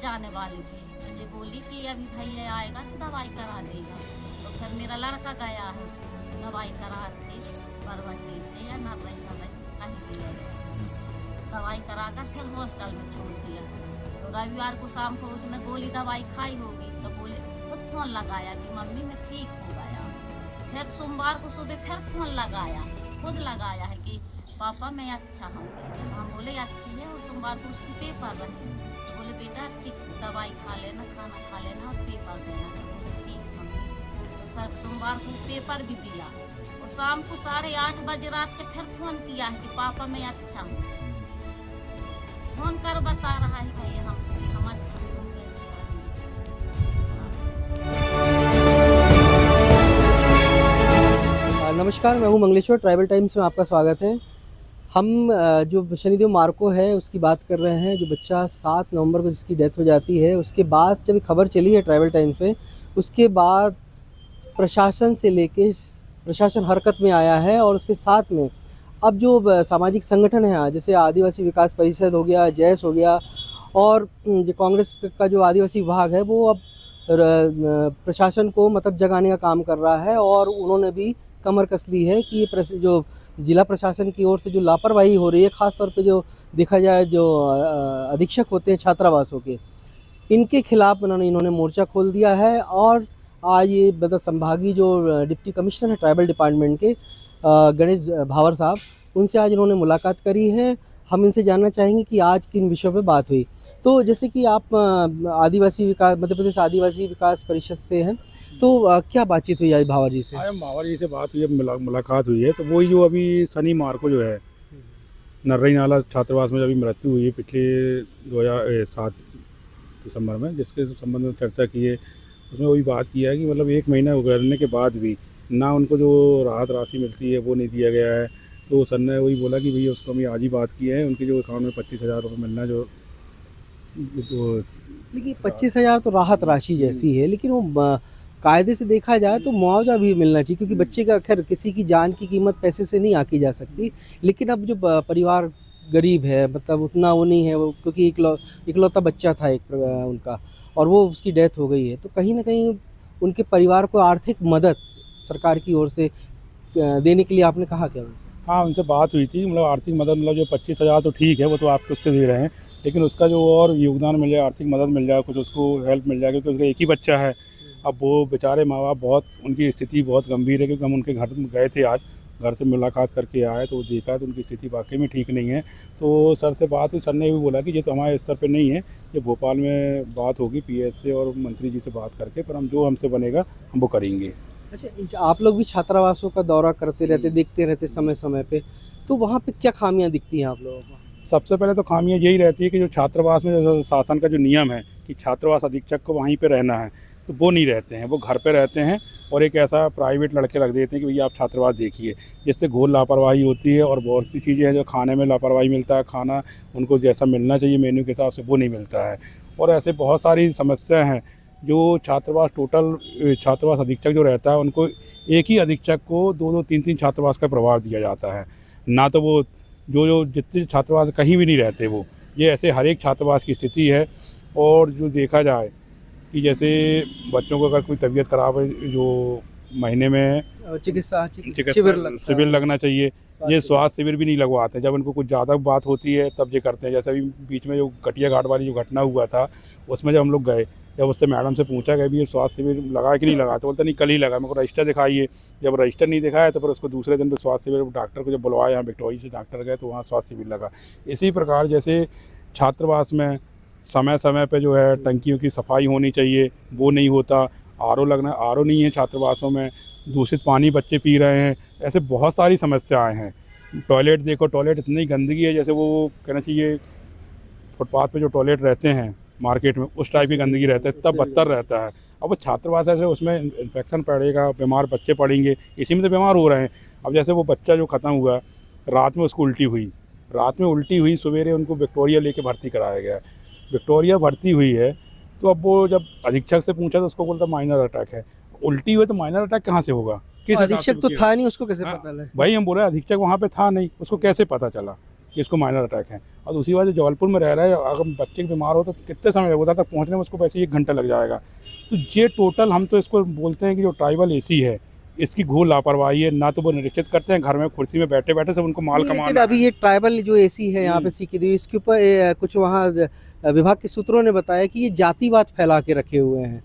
जाने वाली थी, मुझे बोली कि अभी भैया आएगा तो दवाई करा देगा। तो फिर मेरा लड़का गया है उसको दवाई करा के परवटी से या नर्मई कहीं भी गया, दवाई करा कर फिर हॉस्टल में छोड़ दिया। तो रविवार को शाम को उसने गोली दवाई खाई होगी तो बोले खुद फोन लगाया कि मम्मी मैं ठीक हो गया। फिर सोमवार को सुबह फिर फोन लगाया, खुद लगाया है कि पापा मैं अच्छा हूँ। हम बोले अच्छी है, और सोमवार को उसकी पेपर रही तो बोले बेटा ठीक दवाई खा लेना, खाना खा लेना और पेपर देना। ठीक मम्मी। तो सर सोमवार को पेपर भी दिया और शाम को 8:30 बजे रात के फिर फोन किया है कि पापा मैं अच्छा हूँ। फोन कर बता रहा है भैया हम अच्छा हूँ। नमस्कार, मैं हूं मंगलेश्वर। ट्राइबल टाइम्स में आपका स्वागत है। हम जो शनिदेव मार्को है उसकी बात कर रहे हैं, जो बच्चा 7 नवंबर को जिसकी डेथ हो जाती है। उसके बाद जब खबर चली है ट्राइबल टाइम्स में, उसके बाद प्रशासन से लेके प्रशासन हरकत में आया है। और उसके साथ में अब जो सामाजिक संगठन है, जैसे आदिवासी विकास परिषद हो गया, जैस हो गया, और जो कांग्रेस का जो आदिवासी विभाग है वो अब प्रशासन को मतलब जगाने का काम कर रहा है। और उन्होंने भी कमर कस ली है कि ये जो जिला प्रशासन की ओर से जो लापरवाही हो रही है, ख़ास तौर पे जो देखा जाए जो अधीक्षक होते हैं छात्रावासों के, इनके खिलाफ इन्होंने मोर्चा खोल दिया है। और आज ये मतलब संभागीय जो डिप्टी कमिश्नर है ट्राइबल डिपार्टमेंट के गणेश भावर साहब, उनसे आज इन्होंने मुलाकात करी है। हम इनसे जानना चाहेंगे कि आज किन विषयों पे बात हुई। तो जैसे कि आप आदिवासी विकास मध्य प्रदेश आदिवासी विकास परिषद से हैं, तो क्या बातचीत हुई आज भावर जी से? आज भावर जी से बात हुई है, मुलाकात हुई है। तो वही जो अभी शनि मार को जो है नर्रई नाला छात्रावास में अभी मृत्यु हुई है पिछले 2007 दिसंबर में, जिसके संबंध में चर्चा की है। उसमें वही बात किया है कि मतलब 1 महीना गुजरने के बाद भी ना उनको जो राहत राशि मिलती है वो नहीं दिया गया है। तो सर ने वही बोला कि भैया उसको हम आज ही बात की है, उनके जो अकाउंट में 25,000 रुपये मिलना जो लेकिन 25,000 तो राहत राशि जैसी है, लेकिन वो कायदे से देखा जाए तो मुआवजा भी मिलना चाहिए, क्योंकि बच्चे का खैर किसी की जान की कीमत पैसे से नहीं आकी जा सकती। लेकिन अब जो परिवार गरीब है, मतलब उतना वो नहीं है, वो क्योंकि इकलौता बच्चा था एक उनका, और वो उसकी डेथ हो गई है। तो कहीं ना कहीं उनके परिवार को आर्थिक मदद सरकार की ओर से देने के लिए आपने कहा क्या उनसे? हाँ, उनसे बात हुई थी। मतलब आर्थिक मदद मतलब जो 25,000 तो ठीक है, वो तो आपको उससे दे रहे हैं, लेकिन उसका जो और योगदान मिल जाए, आर्थिक मदद मिल जाए, कुछ उसको हेल्प मिल जाए, क्योंकि उसका एक ही बच्चा है। अब वो बेचारे माँ बाप बहुत, उनकी स्थिति बहुत गंभीर है। क्योंकि हम उनके घर गए थे, आज घर से मुलाकात करके आए तो देखा तो उनकी स्थिति वाकई में ठीक नहीं है। तो सर से बात हुई, सर ने भी बोला कि ये तो हमारे स्तर पे नहीं है, ये भोपाल में बात होगी पीएस से और मंत्री जी से बात करके, पर हम जो हमसे बनेगा हम वो करेंगे। अच्छा, आप लोग भी छात्रावासों का दौरा करते रहते, देखते रहते समय समय पे, तो वहाँ पे क्या खामियां दिखती हैं आप लोगों को? सबसे पहले तो खामियां यही रहती है कि जो छात्रावास में जो शासन का जो नियम है कि छात्रावास अधीक्षक को वहीं पे रहना है, तो वो नहीं रहते हैं, वो घर पे रहते हैं और एक ऐसा प्राइवेट लड़के रख देते हैं कि भैया आप छात्रावास देखिए, जिससे घोर लापरवाही होती है। और बहुत सी चीज़ें हैं जो खाने में लापरवाही मिलता है, खाना उनको जैसा मिलना चाहिए मेन्यू के हिसाब से वो नहीं मिलता है। और ऐसे बहुत सारी समस्याएँ हैं जो छात्रावास अधीक्षक जो रहता है, उनको एक ही अधीक्षक को 2-2, 3-3 छात्रावास का प्रभार दिया जाता है। ना तो वो जो जितने छात्रावास कहीं भी नहीं रहते, वो ये ऐसे हर एक छात्रावास की स्थिति है। और जो देखा जाए कि जैसे बच्चों को अगर कोई तबीयत खराब है, जो महीने में चिकित्सा शिविर लगना चाहिए, ये स्वास्थ्य शिविर भी नहीं लगवाते। जब उनको कुछ ज़्यादा बात होती है तब ये करते हैं। जैसे अभी बीच में जो कटिया घाट वाली जो घटना हुआ था, उसमें जब हम लोग गए, जब उससे मैडम से पूछा गया भी ये स्वास्थ्य शिविर लगा कि नहीं लगा, तो बोलते नहीं कल ही लगा, मेरे को रजिस्टर दिखाइए। जब रजिस्टर नहीं दिखाया तो फिर उसको दूसरे दिन पर स्वास्थ्य शिविर, डॉक्टर को जब बुलवाया, यहाँ विक्टोरिया से डॉक्टर गए तो वहाँ स्वास्थ्य शिविर लगा। इसी प्रकार जैसे छात्रावास में समय समय पे जो है टंकियों की सफाई होनी चाहिए, वो नहीं होता। आरओ नहीं है छात्रावासों में, दूषित पानी बच्चे पी रहे हैं। ऐसे बहुत सारी समस्याएं हैं। टॉयलेट देखो, टॉयलेट इतनी गंदगी है, जैसे वो कहना चाहिए फुटपाथ पे जो टॉयलेट रहते हैं मार्केट में, उस टाइप की गंदगी रहता है, तब बदतर रहता है। अब वो छात्रावास ऐसे उसमें इन्फेक्शन पड़ेगा, बीमार बच्चे पड़ेंगे, इसी में तो बीमार हो रहे हैं। अब जैसे वो बच्चा जो ख़त्म हुआ, रात में उसको उल्टी हुई, सवेरे उनको विक्टोरिया लेके भर्ती कराया गया। विक्टोरिया भर्ती हुई है, तो अब वो जब अधीक्षक से पूछा तो उसको बोलता माइनर अटैक है। उल्टी हुई तो माइनर अटैक कहाँ से होगा? किस अधीक्षक तो था नहीं, उसको कैसे पता लगा? भाई हम बोल रहे हैं अधीक्षक वहाँ पे था नहीं, उसको कैसे पता चला कि इसको माइनर अटैक है? और दूसरी बात जो जबलपुर में रह रहा है, अगर बच्चे बीमार हो तो कितने समय लगेगा, तक पहुँचने में उसको वैसे ही 1 घंटा लग जाएगा। तो ये टोटल हम तो इसको बोलते हैं कि जो ट्राइबल एसी है इसकी घोर लापरवाही है। ना तो वो निरीक्षित करते हैं, घर में कुर्सी में बैठे बैठे सब उनको माल लेकिन कमाना अभी ये ट्राइबल जो एसी है यहाँ पे सीखी, इसके ऊपर कुछ वहाँ विभाग के सूत्रों ने बताया कि ये जातिवाद फैला के रखे हुए हैं।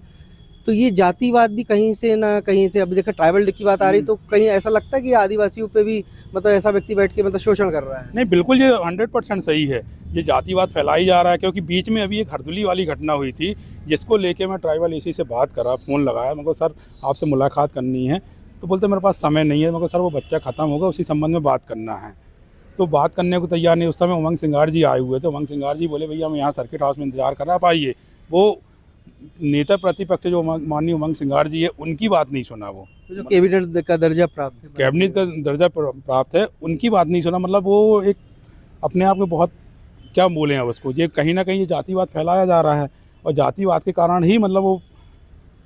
तो ये जातिवाद भी कहीं से ना कहीं से, अभी देखा ट्राइबल की बात आ रही तो कहीं ऐसा लगता है कि आदिवासियों पे भी मतलब ऐसा व्यक्ति बैठ के मतलब शोषण कर रहा है। नहीं, बिल्कुल ये 100% सही है। ये जातिवाद फैलाई जा रहा है, क्योंकि बीच में अभी एक हरदुली वाली घटना हुई थी जिसको लेके मैं ट्राइबल एसी से बात करा, फ़ोन लगाया, मेरे को सर आपसे मुलाकात करनी है। तो बोलते मेरे पास समय नहीं है। मेरे को सर वो बच्चा ख़त्म होगा, उसी संबंध में बात करना है। तो बात करने को तैयार नहीं। उस समय उमंग सिंगार जी आए हुए थे। उमंग सिंगार जी बोले भैया हम यहाँ सर्किट हाउस में इंतजार कर रहे हैं, आप आइए। वो नेता प्रतिपक्ष जो माननीय उमंग सिंगार जी है, उनकी बात नहीं सुना। वो जो कैबिनेट का दर्जा प्राप्त है, कैबिनेट का दर्जा प्राप्त है, उनकी बात नहीं सुना। मतलब वो एक अपने आप में बहुत क्या बोले हैं उसको, ये कहीं ना कहीं ये जातिवाद फैलाया जा रहा है, और जातिवाद के कारण ही मतलब वो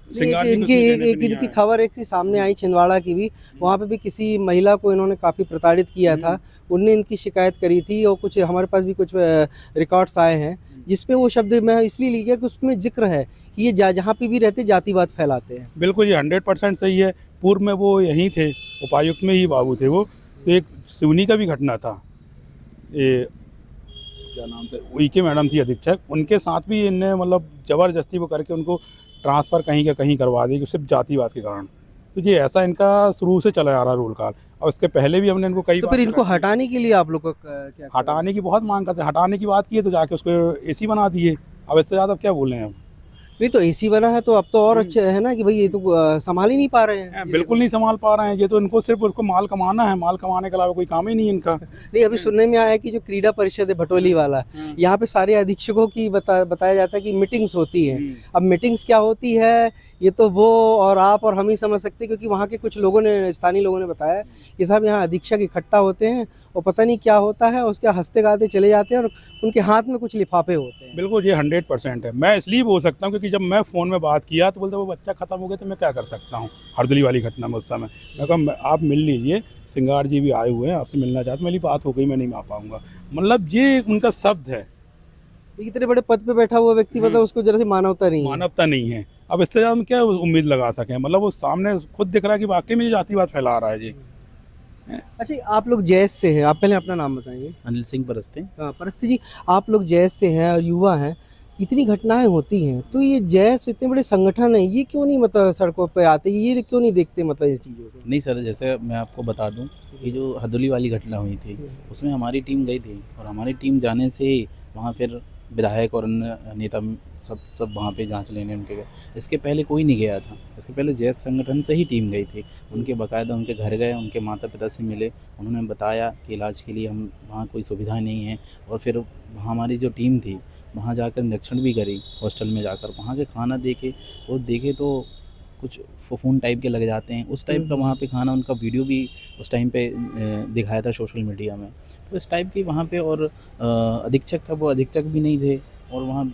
सिंगार जी इनकी खबर एक सी सामने आई छिंदवाड़ा की भी, वहाँ पे भी किसी महिला को इन्होंने काफ़ी प्रताड़ित किया था। उनने इनकी शिकायत करी थी, और कुछ हमारे पास भी कुछ रिकॉर्ड्स आए हैं जिसमें वो शब्द मैं इसलिए लिख गया कि उसमें जिक्र है कि ये जहाँ पे भी रहते जातिवाद फैलाते हैं। बिल्कुल ये 100% सही है। पूर्व में वो यहीं थे, उपायुक्त में ही बाबू थे वो। तो एक सिवनी का भी घटना था, ये क्या नाम था, उइके मैडम थी अधीक्षक, उनके साथ भी इनने मतलब ज़बरदस्ती वो करके उनको ट्रांसफ़र कहीं का कहीं करवा दी, सिर्फ जातिवाद के कारण। तो ये ऐसा इनका शुरू से चला आ रहा रोल काल, और इसके पहले भी हमने इनको कई तो बार फिर इनको हटाने के लिए आप लोग का क्या हटाने की बहुत मांग करते हैं। हटाने की बात की है तो जाके उसको एसी बना दिए। अब इससे ज़्यादा क्या बोले हैं हम। नहीं तो एसी बना है तो अब तो और अच्छा है ना कि भाई ये तो संभाल ही नहीं पा रहे हैं। बिल्कुल नहीं संभाल पा रहे हैं। ये तो इनको सिर्फ उसको माल कमाना है, माल कमाने के अलावा कोई काम ही नहीं इनका। नहीं, अभी सुनने में आया कि जो क्रीड़ा परिषद है भटोली वाला, यहाँ पे सारे अधीक्षकों की बताया जाता है कि मीटिंग्स होती है। अब मीटिंग्स क्या होती है ये तो वो और आप और हम ही समझ सकते हैं, क्योंकि वहाँ के कुछ लोगों ने, स्थानीय लोगों ने बताया कि साहब यहाँ अधीक्षक इकट्ठा होते हैं और पता नहीं क्या होता है, उसके हंसते गाते चले जाते हैं और उनके हाथ में कुछ लिफाफे होते हैं। बिल्कुल ये 100% है। मैं इसलिए बोल सकता हूँ क्योंकि जब मैं फ़ोन में बात किया तो बोलते वो बच्चा ख़त्म हो गया, तो मैं क्या कर सकता हूँ हरदुली वाली घटना में। उस समय मैं कहा आप मिल लीजिए, सिंगार जी भी आए हुए हैं, आपसे मिलना चाहते। मेरी बात हो गई, मैं नहीं आ पाऊँगा। मतलब ये उनका शब्द है। इतने बड़े पद पे बैठा हुआ व्यक्ति, मतलब उसको जरा सी मानवता नहीं है। अब इससे ज़्यादा हम क्या उम्मीद लगा सकें। मतलब वो सामने खुद दिख रहा है कि वाकई में जातिवाद फैला रहा है जी। अच्छा, आप लोग जैस से हैं, आप पहले अपना नाम बताएंगे। अनिल सिंह परस्ते। परस्ते जी, आप लोग जैस से हैं और युवा हैं, इतनी घटनाएं होती हैं तो ये जैस इतने बड़े संगठन है, ये क्यों नहीं मतलब सड़कों पे आते, ये क्यों नहीं देखते मतलब इस चीज़ों को? नहीं सर, जैसे मैं आपको बता दूं कि जो हरदोली वाली घटना हुई थी उसमें हमारी टीम गई थी, और हमारी टीम जाने से वहाँ फिर विधायक और अन्य नेता सब वहाँ पे जांच लेने उनके गए। इसके पहले कोई नहीं गया था। इसके पहले जैस संगठन से ही टीम गई थी। उनके बाकायदा उनके घर गए, उनके माता पिता से मिले, उन्होंने बताया कि इलाज के लिए हम वहाँ कोई सुविधा नहीं है। और फिर वहाँ हमारी जो टीम थी वहाँ जाकर निरीक्षण भी करी, हॉस्टल में जाकर वहाँ के खाना देखे तो कुछ फफूंद टाइप के लग जाते हैं, उस टाइप का वहाँ पे खाना। उनका वीडियो भी उस टाइम पे दिखाया था सोशल मीडिया में। तो इस टाइप की वहाँ पे, और अधीक्षक था, वो अधीक्षक भी नहीं थे, और वहाँ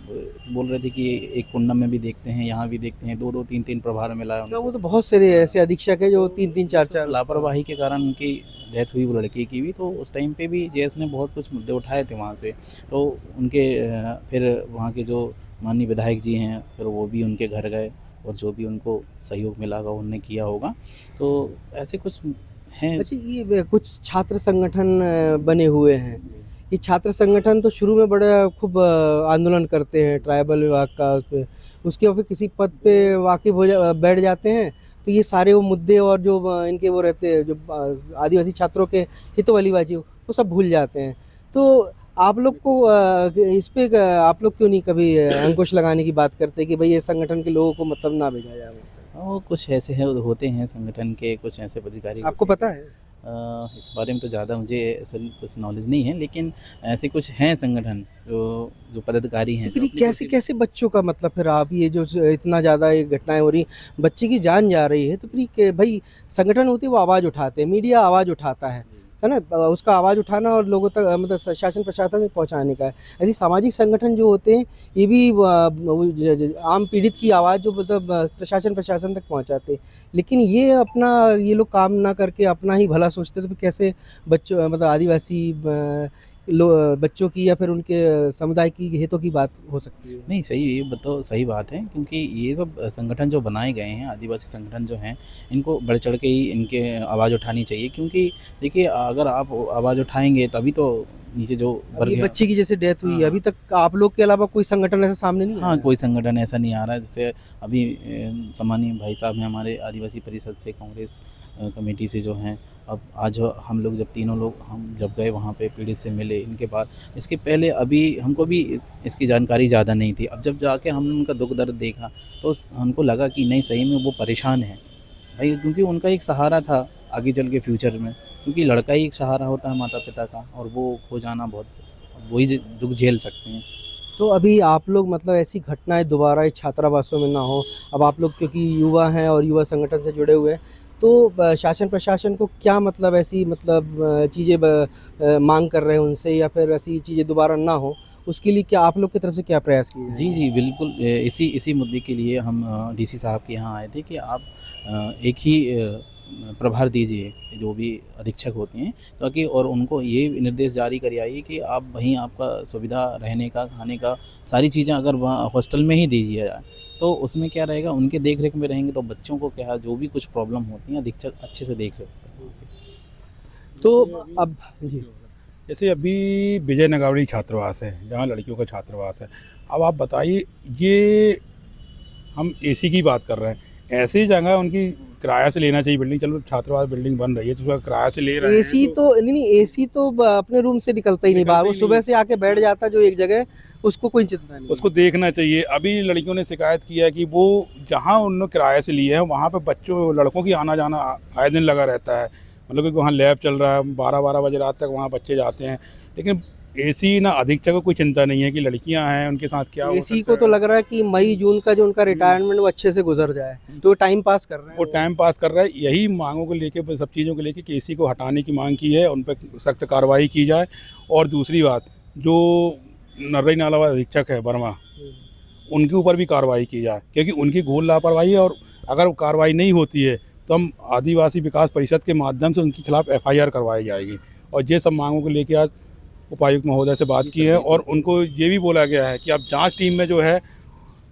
बोल रहे थे कि एक कुंडम में भी देखते हैं, यहाँ भी देखते हैं, 2-2 3-3 प्रभार मिला है उनको। वो तो बहुत सारे ऐसे अधीक्षक है जो 3-3 4-4 लापरवाही के कारण उनकी डेथ हुई, वो लड़की की भी। तो उस टाइम पे भी जेएस ने बहुत कुछ मुद्दे उठाए थे वहाँ से। तो उनके फिर वहाँ के जो माननीय विधायक जी हैं, फिर वो भी उनके घर गए, और जो भी उनको सहयोग मिला होगा उन्होंने किया होगा। तो ऐसे कुछ हैं। अच्छा, ये कुछ छात्र संगठन बने हुए हैं। ये छात्र संगठन तो शुरू में बड़ा खूब आंदोलन करते हैं ट्राइबल विभाग का, उस पर उसके फिर किसी पद पे वाकिफ बैठ जाते हैं तो ये सारे वो मुद्दे और जो इनके वो रहते हैं, जो आदिवासी छात्रों के हितों वाली बाजी, वो सब भूल जाते हैं। तो आप लोग को इस पे आप लोग क्यों नहीं कभी अंकुश लगाने की बात करते कि भाई ये संगठन के लोगों को मतलब ना भेजा जाए? वो कुछ ऐसे हैं, होते हैं संगठन के कुछ ऐसे पदाधिकारी। आपको पता है? इस बारे में तो ज़्यादा मुझे ऐसा कुछ नॉलेज नहीं है, लेकिन ऐसे कुछ हैं संगठन जो पदाधिकारी हैं। फिर कैसे बच्चों का मतलब, फिर आप ये जो इतना ज़्यादा ये घटनाएं हो रही, बच्चे की जान जा रही है, तो फिर भाई संगठन होती है वो आवाज़ उठाते हैं, मीडिया आवाज़ उठाता है ना, उसका आवाज़ उठाना और लोगों तक मतलब शासन प्रशासन तक पहुंचाने का है। ऐसे सामाजिक संगठन जो होते हैं ये भी आम पीड़ित की आवाज़ जो मतलब प्रशासन तक पहुंचाते हैं। लेकिन ये लोग काम ना करके अपना ही भला सोचते, तो फिर कैसे बच्चों मतलब आदिवासी बच्चों की या फिर उनके समुदाय की हितों की बात हो सकती है? नहीं सही, ये तो सही बात है, क्योंकि ये सब संगठन जो बनाए गए हैं, आदिवासी संगठन जो हैं, इनको बढ़ चढ़ के ही इनके आवाज़ उठानी चाहिए, क्योंकि देखिए अगर आप आवाज़ उठाएंगे तभी तो नीचे जो वर्ग ये है। बच्चे की जैसे डेथ हुई है, हाँ। अभी तक आप लोग के अलावा कोई संगठन ऐसा सामने नहीं हाँ, आया? कोई संगठन ऐसा नहीं आ रहा है। जैसे अभी सम्मानीय भाई साहब हैं हमारे आदिवासी परिषद से, कांग्रेस कमेटी से जो हैं, अब आज हम लोग जब तीनों लोग हम जब गए वहाँ पे पीड़ित से मिले, इनके बाद इसके पहले अभी हमको भी इसकी जानकारी ज़्यादा नहीं थी। अब जब जाके हमने उनका दुख दर्द देखा तो हमको लगा कि नहीं, सही में वो परेशान है भाई, क्योंकि उनका एक सहारा था आगे चल के फ्यूचर में, क्योंकि लड़का ही एक सहारा होता है माता पिता का, और वो खो जाना बहुत, वही दुख झेल सकते हैं। तो अभी आप लोग मतलब ऐसी घटनाएं दोबारा इस छात्रावासों में ना हो, अब आप लोग क्योंकि युवा हैं और युवा संगठन से जुड़े हुए हैं, तो शासन प्रशासन को क्या मतलब ऐसी मतलब चीज़ें मांग कर रहे हैं उनसे, या फिर ऐसी चीज़ें दोबारा ना हो, उसके लिए क्या आप लोग की तरफ से क्या प्रयास किए? जी, जी, बिल्कुल। इसी मुद्दे के लिए हम डीसी साहब के यहाँ आए थे कि आप एक ही प्रभार दीजिए, जो भी अधीक्षक होते हैं, ताकि और उनको ये निर्देश जारी करे आइए कि आप वहीं आपका सुविधा रहने का, खाने का, सारी चीज़ें अगर वहाँ हॉस्टल में ही दे दिया जाए, तो उसमें क्या रहेगा, उनके देख रेख में रहेंगे तो बच्चों को क्या, जो भी कुछ प्रॉब्लम होती है अधीक्षक अच्छे से देख सकते हैं। तो अब जी जैसे अभी विजय नगावड़ी छात्रावास है, जहाँ लड़कियों का छात्रावास है। अब आप बताइए, ये हम एसी की बात कर रहे हैं, ऐसी जगह उनकी किराया से लेना चाहिए बिल्डिंग। चलो छात्रावास बिल्डिंग बन रही है तो उसका किराया से ले रहे हैं, एसी तो नहीं, एसी तो अपने रूम से निकलता ही नहीं बाहर, वो निकलता ही सुबह से आके बैठ जाता जो एक जगह, उसको कोई चिंता नहीं। उसको देखना चाहिए। अभी लड़कियों ने शिकायत की है कि वो जहाँ उन्होंने किराए से लिए हैं वहाँ पे बच्चों लड़कों की आना जाना आए दिन लगा रहता है। मतलब कि वहाँ लैब चल रहा है, 12-12 बजे रात तक वहाँ बच्चे जाते हैं, लेकिन एसी ना अधीक्षक को कोई चिंता नहीं है कि लड़कियां हैं उनके साथ क्या हो एसी सकता को तो है। लग रहा है कि मई जून का जो उनका रिटायरमेंट वो अच्छे से गुजर जाए, तो टाइम पास कर रहे हैं वो टाइम पास कर रहा है। यही मांगों को लेके, सब चीज़ों को लेके कि एसी को हटाने की मांग की है, उन पर सख्त कार्रवाई की जाए। और दूसरी बात, जो नर्रई नाला अधीक्षक है वर्मा, उनके ऊपर भी कार्रवाई की जाए, क्योंकि उनकी घोर लापरवाही है। और अगर कार्रवाई नहीं होती है तो हम आदिवासी विकास परिषद के माध्यम से उनके खिलाफ FIR करवाई जाएगी। और ये सब मांगों को लेके आज उपायुक्त महोदय से बात की है, और उनको ये भी बोला गया है कि अब जांच टीम में जो है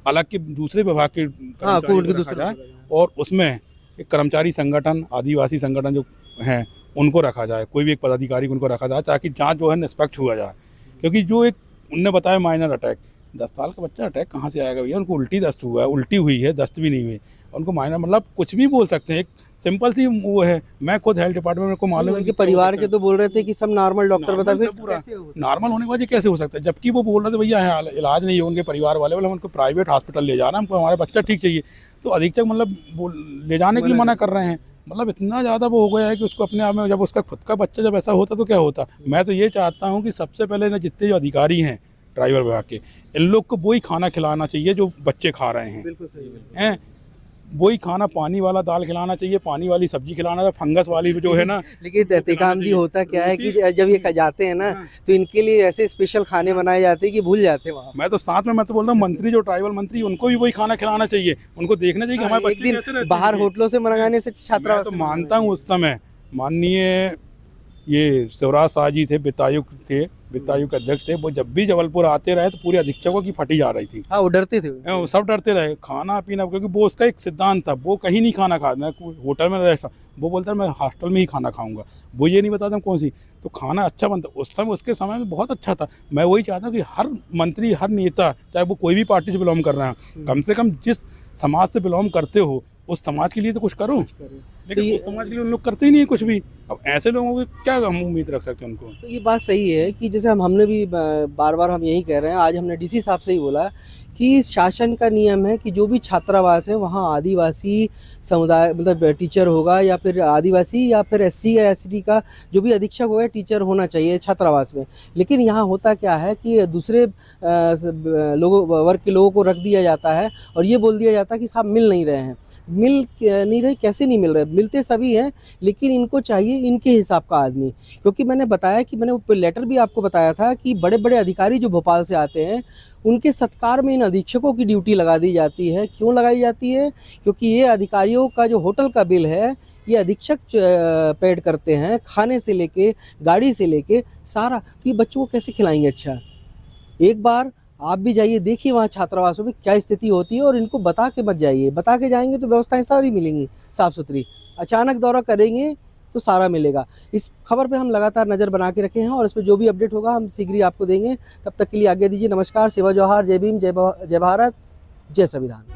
अलग के दूसरे विभाग के कर्मचारियों को रखा जाए, और उसमें एक कर्मचारी संगठन, आदिवासी संगठन जो हैं उनको रखा जाए, कोई भी एक पदाधिकारी उनको रखा जाए, ताकि जांच जो है निष्पक्ष हुआ जाए। क्योंकि जो एक उनने बताया माइनर अटैक, 10 साल का बच्चा अटैक कहाँ से आएगा भैया? उनको उल्टी दस्त हुआ है, उल्टी हुई है, दस्त भी नहीं हुई। उनको माइनर मतलब कुछ भी बोल सकते हैं, एक सिंपल सी वो है। मैं खुद हेल्थ डिपार्टमेंट में को मालूम है उनके कि क्या परिवार होता के है। तो बोल रहे थे कि सब नॉर्मल डॉक्टर बता, फिर पूरा कैसे हो सकता है? नॉर्मल होने के बाद ये कैसे हो सकता है? जबकि वो बोल रहे थे भैया यहाँ इलाज नहीं है, उनके परिवार वाले बोले हम उनको प्राइवेट हॉस्पिटल ले जाना, हमको हमारा बच्चा ठीक चाहिए। तो अधीक्षक मतलब ले जाने के लिए मना कर रहे हैं। मतलब इतना ज़्यादा वो हो गया है कि उसको अपने आप में, जब उसका खुद का बच्चा जब ऐसा होता तो क्या होता। मैं तो ये चाहता हूँ कि सबसे पहले ना जितने जो अधिकारी हैं ड्राइवर विभाग के, इन लोग को वही खाना खिलाना चाहिए जो बच्चे खा रहे हैं, बिल्कुल सही है। हैं वही खाना, पानी वाला दाल खिलाना चाहिए, पानी वाली सब्जी खिलाना चाहिए, फंगस वाली जो है ना। लेकिन तेकाम जी, होता क्या है कि जब ये जाते हैं ना तो इनके लिए ऐसे स्पेशल खाने बनाए जाते हैं कि भूल जाते हैं वहाँ। मैं तो साथ में मैं तो बोल रहा हूँ मंत्री जो ट्राइबल मंत्री, उनको भी वही खाना खिलाना चाहिए। उनको देखना चाहिए कि हमारे एक बच्चे कैसे दिन रहते बाहर हैं। होटलों से मंगाने से मैं छात्रा तो मानता हूँ उस समय माननीय ये शिवराज शाह जी थे, वित्तायुक्त अध्यक्ष थे, वो जब भी जबलपुर आते रहे तो पूरे अधीक्षकों की फटी जा रही थी। हाँ, वो डरते थे। वो सब डरते रहे खाना पीना, क्योंकि वो उसका एक सिद्धांत था, वो कहीं नहीं खाना खाना, होटल में रेस्टोरेंट, वो बोलता है मैं हॉस्टल में ही खाना खाऊंगा। वो ये नहीं बताता कौन सी, तो खाना अच्छा बनता उस समय, उसके समय में बहुत अच्छा था। मैं वही चाहता हूँ कि हर मंत्री, हर नेता, चाहे वो कोई भी पार्टी से बिलोंग कर रहे हैं, कम से कम जिस समाज से बिलोंग करते हो उस समाज के लिए तो कुछ करो। लेकिन उस समाज के लिए उन लोग करते ही नहीं है कुछ भी। अब ऐसे लोगों को क्या हम उम्मीद रख सकते हैं उनको? तो ये बात सही है कि जैसे हमने भी बार बार हम यही कह रहे हैं, आज हमने डीसी साहब से ही बोला कि शासन का नियम है कि जो भी छात्रावास है वहाँ आदिवासी समुदाय मतलब टीचर होगा, या फिर आदिवासी या फिर SC या ST का जो भी अधीक्षक होगा टीचर होना चाहिए छात्रावास में। लेकिन यहाँ होता क्या है कि दूसरे लोगों वर्ग के लोगों को रख दिया जाता है और ये बोल दिया जाता है कि साहब मिल नहीं रहे हैं। मिल नहीं रहे, कैसे नहीं मिल रहे? मिलते सभी हैं, लेकिन इनको चाहिए इनके हिसाब का आदमी। क्योंकि मैंने बताया कि मैंने लेटर भी आपको बताया था कि बड़े बड़े अधिकारी जो भोपाल से आते हैं उनके सत्कार में इन अधीक्षकों की ड्यूटी लगा दी जाती है। क्यों लगाई जाती है? क्योंकि ये अधिकारियों का जो होटल का बिल है ये अधीक्षक पेड करते हैं, खाने से लेके गाड़ी से लेके सारा। तो ये बच्चों को कैसे खिलाएंगे? अच्छा, एक बार आप भी जाइए, देखिए वहाँ छात्रावासों में क्या स्थिति होती है और इनको बता के मत जाइए। बता के जाएंगे तो व्यवस्थाएं सारी मिलेंगी साफ़ सुथरी, अचानक दौरा करेंगे तो सारा मिलेगा। इस खबर पे हम लगातार नज़र बना के रखे हैं और इसमें जो भी अपडेट होगा हम शीघ्र ही आपको देंगे। तब तक के लिए आज्ञा दीजिए। नमस्कार, सेवा जोहार, जय भीम, जय भारत, जय संविधान।